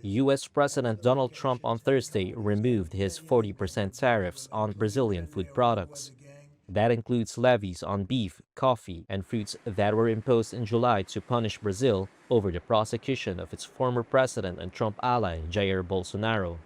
U.S. President Donald Trump on Thursday removed his 40% tariffs on Brazilian food products. That includes levies on beef, coffee, and fruits that were imposed in July to punish Brazil over the prosecution of its former president and Trump ally, Jair Bolsonaro.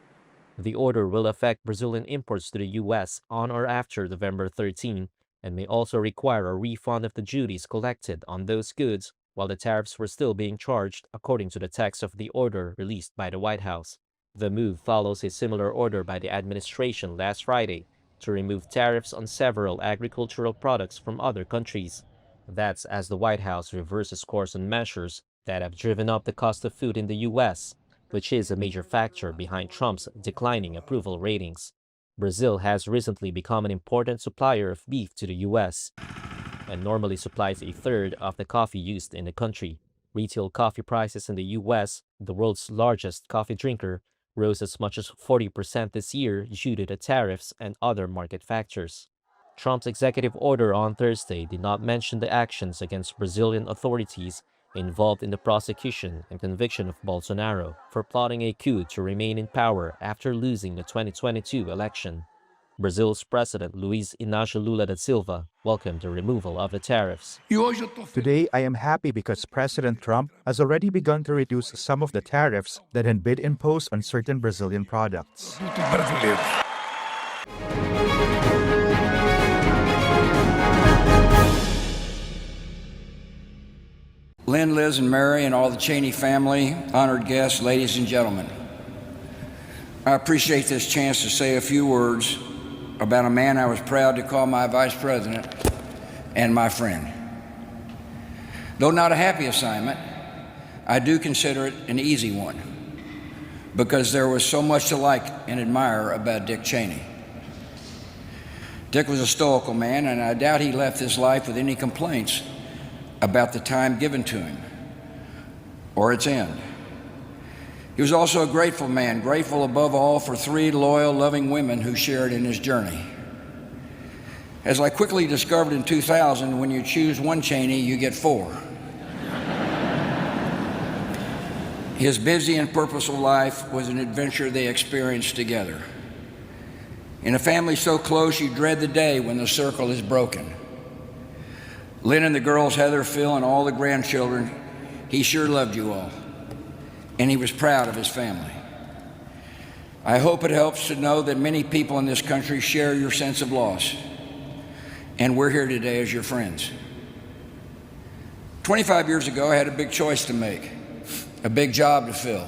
The order will affect Brazilian imports to the U.S. on or after November 13 and may also require a refund of the duties collected on those goods while the tariffs were still being charged, according to the text of the order released by the White House. The move follows a similar order by the administration last Friday to remove tariffs on several agricultural products from other countries. That's as the White House reverses course on measures that have driven up the cost of food in the U.S., which is a major factor behind Trump's declining approval ratings. Brazil has recently become an important supplier of beef to the U.S. and normally supplies a third of the coffee used in the country. Retail coffee prices in the U.S., the world's largest coffee drinker, rose as much as 40% this year due to the tariffs and other market factors. Trump's executive order on Thursday did not mention the actions against Brazilian authorities involved in the prosecution and conviction of Bolsonaro for plotting a coup to remain in power after losing the 2022 election. Brazil's President Luiz Inácio Lula da Silva welcomed the removal of the tariffs. Today, I am happy because President Trump has already begun to reduce some of the tariffs that had been imposed on certain Brazilian products. Lynn, Liz, and Mary, and all the Cheney family, honored guests, ladies and gentlemen. I appreciate this chance to say a few words about a man I was proud to call my vice president and my friend. Though not a happy assignment, I do consider it an easy one because there was so much to like and admire about Dick Cheney. Dick was a stoical man, and I doubt he left his life with any complaints about the time given to him or its end. He was also a grateful man, grateful above all for 3 loyal, loving women who shared in his journey. As I quickly discovered in 2000, when you choose one Cheney, you get 4. His busy and purposeful life was an adventure they experienced together. In a family so close, you dread the day when the circle is broken. Lynn and the girls, Heather, Phil, and all the grandchildren, he sure loved you all, and he was proud of his family. I hope it helps to know that many people in this country share your sense of loss, and we're here today as your friends. 25 years ago, I had a big choice to make, a big job to fill.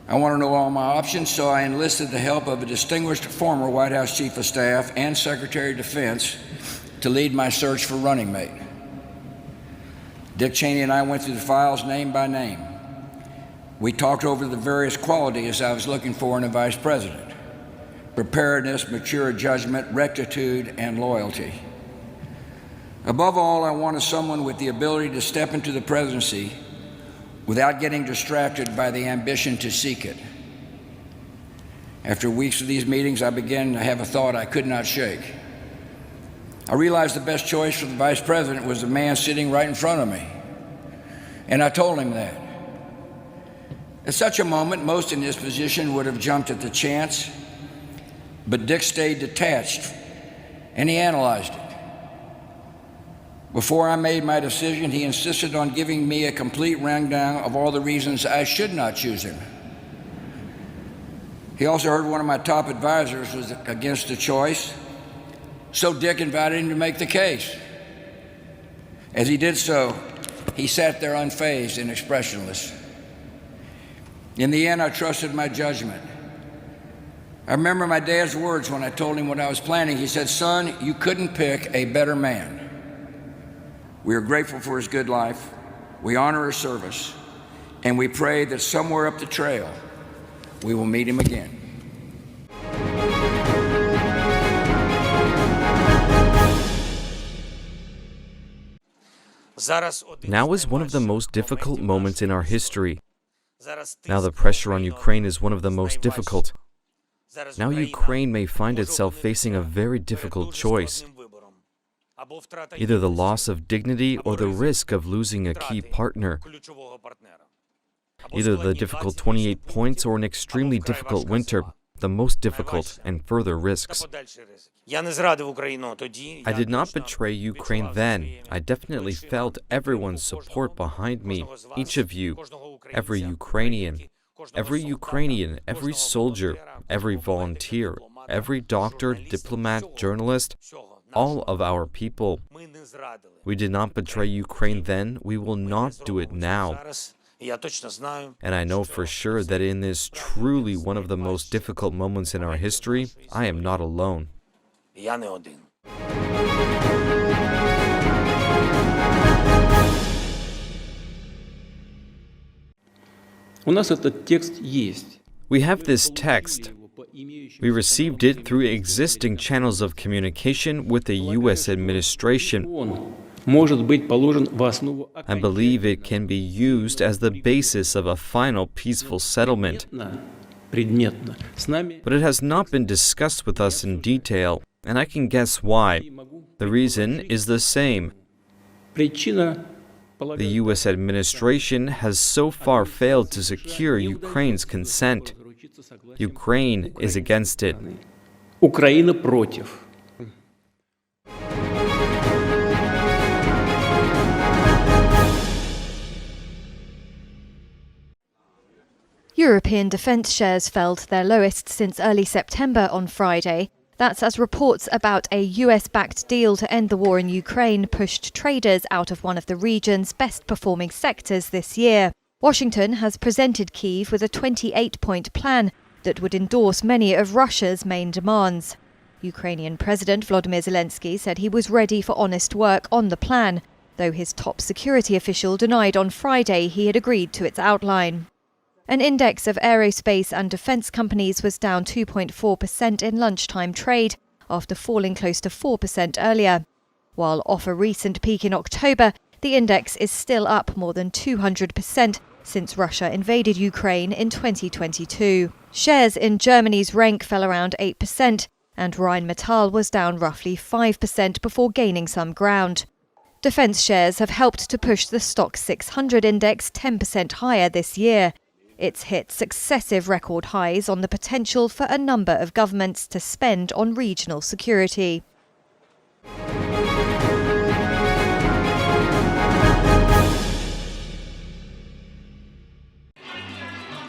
I want to know all my options, so I enlisted the help of a distinguished former White House Chief of Staff and Secretary of Defense to lead my search for running mate. Dick Cheney and I went through the files name by name. We talked over the various qualities I was looking for in a vice president: preparedness, mature judgment, rectitude, and loyalty. Above all, I wanted someone with the ability to step into the presidency without getting distracted by the ambition to seek it. After weeks of these meetings, I began to have a thought I could not shake. I realized the best choice for the vice president was the man sitting right in front of me, and I told him that. At such a moment, most in this position would have jumped at the chance, but Dick stayed detached, and he analyzed it. Before I made my decision, he insisted on giving me a complete rundown of all the reasons I should not choose him. He also heard one of my top advisors was against the choice, so Dick invited him to make the case. As he did so, he sat there unfazed and expressionless. In the end, I trusted my judgment. I remember my dad's words when I told him what I was planning. He said, "Son, you couldn't pick a better man." We are grateful for his good life, we honor his service, and we pray that somewhere up the trail, we will meet him again. Now is one of the most difficult moments in our history. Now the pressure on Ukraine is one of the most difficult. Now Ukraine may find itself facing a very difficult choice. Either the loss of dignity or the risk of losing a key partner. Either the difficult 28 points or an extremely difficult winter, the most difficult and further risks. I did not betray Ukraine then. I definitely felt everyone's support behind me, each of you, every Ukrainian, every soldier, every volunteer, every doctor, diplomat, journalist, all of our people. We did not betray Ukraine then, we will not do it now. And I know for sure that in this truly one of the most difficult moments in our history, I am not alone. We have this text. We received it through existing channels of communication with the U.S. administration and believe it can be used as the basis of a final peaceful settlement. But it has not been discussed with us in detail, and I can guess why. The reason is the same. The U.S. administration has so far failed to secure Ukraine's consent. Ukraine is against it. Украина против. European defence shares fell to their lowest since early September on Friday. That's as reports about a US-backed deal to end the war in Ukraine pushed traders out of one of the region's best-performing sectors this year. Washington has presented Kyiv with a 28-point plan that would endorse many of Russia's main demands. Ukrainian President Volodymyr Zelensky said he was ready for honest work on the plan, though his top security official denied on Friday he had agreed to its outline. An index of aerospace and defence companies was down 2.4% in lunchtime trade, after falling close to 4% earlier. While off a recent peak in October, the index is still up more than 200% since Russia invaded Ukraine in 2022. Shares in Germany's Renk fell around 8%, and Rheinmetall was down roughly 5% before gaining some ground. Defence shares have helped to push the Stock 600 index 10% higher this year. It's hit successive record highs on the potential for a number of governments to spend on regional security.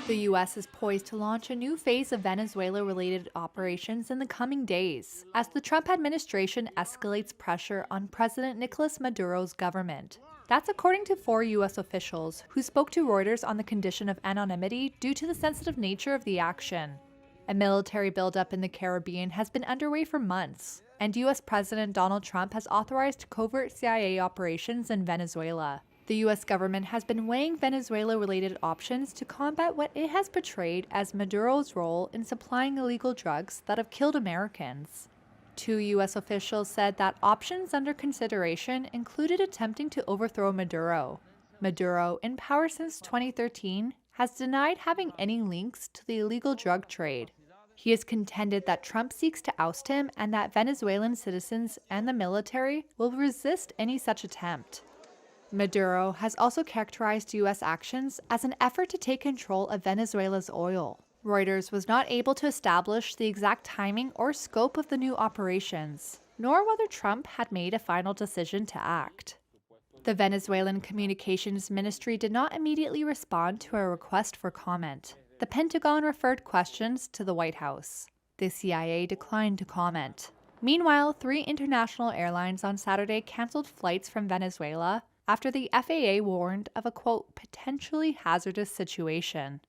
The U.S. is poised to launch a new phase of Venezuela-related operations in the coming days, as the Trump administration escalates pressure on President Nicolas Maduro's government. That's according to 4 U.S. officials who spoke to Reuters on the condition of anonymity due to the sensitive nature of the action. A military buildup in the Caribbean has been underway for months, and U.S. President Donald Trump has authorized covert CIA operations in Venezuela. The U.S. government has been weighing Venezuela-related options to combat what it has portrayed as Maduro's role in supplying illegal drugs that have killed Americans. 2 U.S. officials said that options under consideration included attempting to overthrow Maduro. Maduro, in power since 2013, has denied having any links to the illegal drug trade. He has contended that Trump seeks to oust him and that Venezuelan citizens and the military will resist any such attempt. Maduro has also characterized U.S. actions as an effort to take control of Venezuela's oil. Reuters was not able to establish the exact timing or scope of the new operations, nor whether Trump had made a final decision to act. The Venezuelan Communications Ministry did not immediately respond to a request for comment. The Pentagon referred questions to the White House. The CIA declined to comment. Meanwhile, 3 international airlines on Saturday canceled flights from Venezuela after the FAA warned of a, quote, potentially hazardous situation.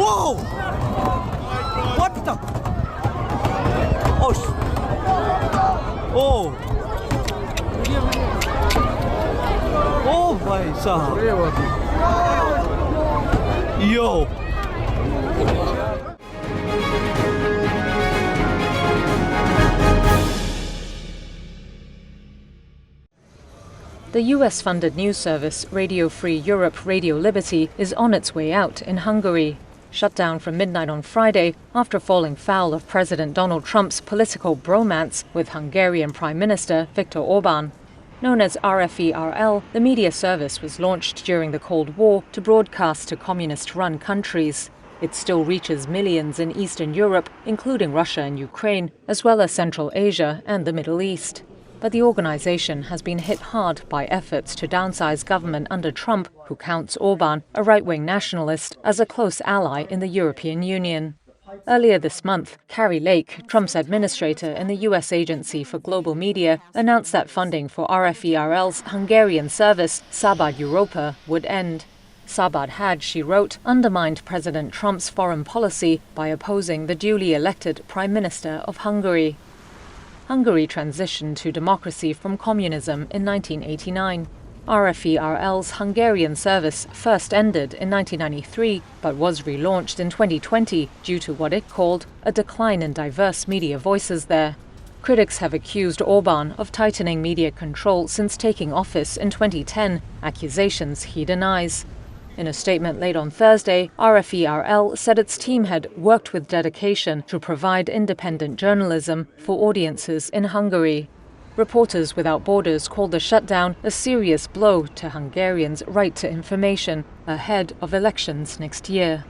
Whoa! What the? Oh! Oh भाई साहब! Yo! The US-funded news service Radio Free Europe Radio Liberty is on its way out in Hungary. shut down from midnight on Friday after falling foul of President Donald Trump's political bromance with Hungarian Prime Minister Viktor Orbán. Known as RFERL, the media service was launched during the Cold War to broadcast to communist-run countries. It still reaches millions in Eastern Europe, including Russia and Ukraine, as well as Central Asia and the Middle East. But the organization has been hit hard by efforts to downsize government under Trump, who counts Orbán, a right-wing nationalist, as a close ally in the European Union. Earlier this month, Carrie Lake, Trump's administrator in the U.S. Agency for Global Media, announced that funding for RFERL's Hungarian service, Szabad Europa, would end. Szabad had, she wrote, undermined President Trump's foreign policy by opposing the duly elected Prime Minister of Hungary. Hungary transitioned to democracy from communism in 1989. RFERL's Hungarian service first ended in 1993, but was relaunched in 2020 due to what it called a decline in diverse media voices there. Critics have accused Orbán of tightening media control since taking office in 2010, accusations he denies. In a statement late on Thursday, RFERL said its team had worked with dedication to provide independent journalism for audiences in Hungary. Reporters Without Borders called the shutdown a serious blow to Hungarians' right to information ahead of elections next year.